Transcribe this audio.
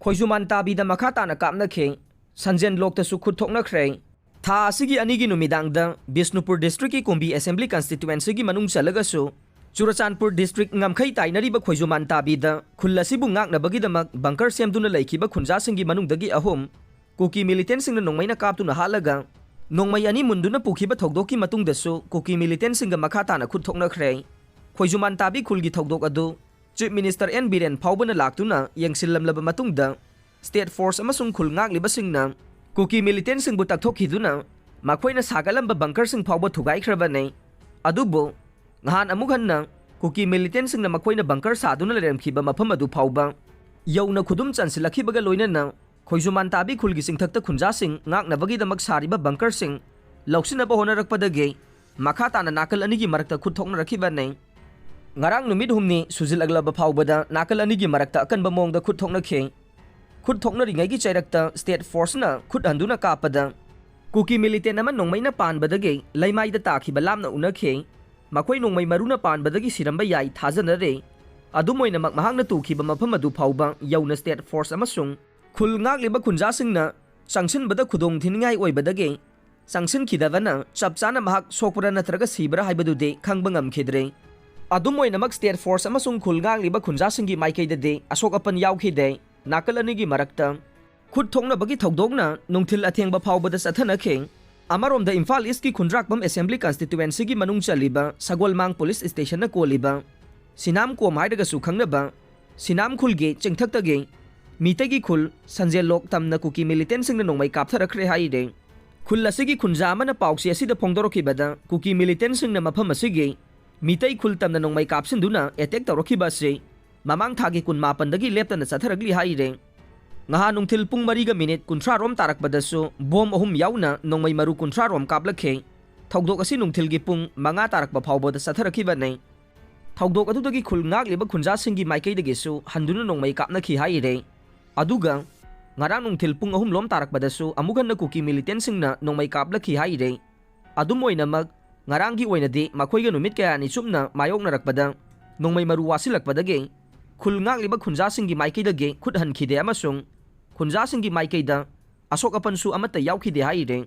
Khoijumantabi da Makha Tana Kapnakhi Sanjenloktasu Khut Thoknakhre Tha asigi anigi numidangda Bisnupur District ki Kumbi Assembly Constituency gi manung chalagasu Churachandpur District ngamkhai tainariba Khoijumantabi da khullasibu ngaknabagi damak bunker semduna laikhiba khunjasingi manungdagi ahum Kuki militant singna nongmaina kaptuna halaga nongmai ani munduna pukhiba thokdoki matungdasu Kuki militant singa Makha Tana Khut Thoknakhre Khoijumantabi khulgi thokdok adu Chief Minister N Biren Paubana laktuna yengsillamlaba matungda State Force amasung khulngak libasingna Kuki militant singbu takthokiduna makhoina sagalamba bunker sing phauba thugaikrabane adubo ngahan amughanna Kuki militant singna makhoina bunker saduna leremkhiba mafam adu phauba yauna khudum chansilakibaga loinana Khoijumantabi khulgi singthakta khunja sing ngaknabagi damak sariba bunker sing lauksinaba honarakpadage Makha Tana nakal anigi marakta khut thoknarakibane ngarang numit humni sujilaglaba phawbada nakal anigi marakta akanba mongda khut thoknakhe khut thoknaringai gi chairakta State Force na khut handuna kapada Kuki militant ama nongmaina panbadage laimaida takhiba lamna unakhe makhoi nongmai maruna panbadagi siramba yai thajanare adumoina mahangna tukhiba mafam adu phawba yauna State Force amasung khul ngagliba khunja singna sangsin bada khudong thiningai oibadage sangsin khidavana chapchana mahak sokpura natraga sibra haibadude khangba ngamkhidre adumoina mak State Force amasung khul ngagliba khunja singi maikaidade asok apan yaukhide nakal anigi marakta khut thoknabagi thokdokna nungthil athengba phawbada sathanakhe amaromda Imphal East ki Khundrakbam Assembly Constituency gi manung chaliba Sagolmang Police Station na koliba sinam ko maidaga su khangnaba sinam khulge chengthaktage mitagi khul Sanjenloktam na Kuki militant singna nongmai kaptharakhre haide khul asigi khunja amana pauksi asida phongdorokibada Kuki militant singna mafam asigi mitai khul tamna nongmai kapsinduna attack tawrokhiba se mamang thagi kun mapandagi leptana satharagli haire ngaha nungthil pung 3:30 kunthra rom tarakbadasu bom ahum yauna nongmai maru kunthra rom kaplakhe thokdok asi nungthilgi pung 5 tarakba phawbada satharakhiba nei thokdok adudagi khulngak leba khunja singi maikaidagi su handuna nongmai kapnakhi haire aduga ngarang nungthil pung ahum lom tarakbadasu amuganna Kuki militant singna nongmai kaplakhi haire adumoina mag ngarangi oinade makhoiga numit kaya ni chupna mayoknarakpada nongmai maru wasilakpadage khulngak liba khunja singi maikaidage khut hankhide amasung khunja singi maikaida asok apansu amata yaukhide haire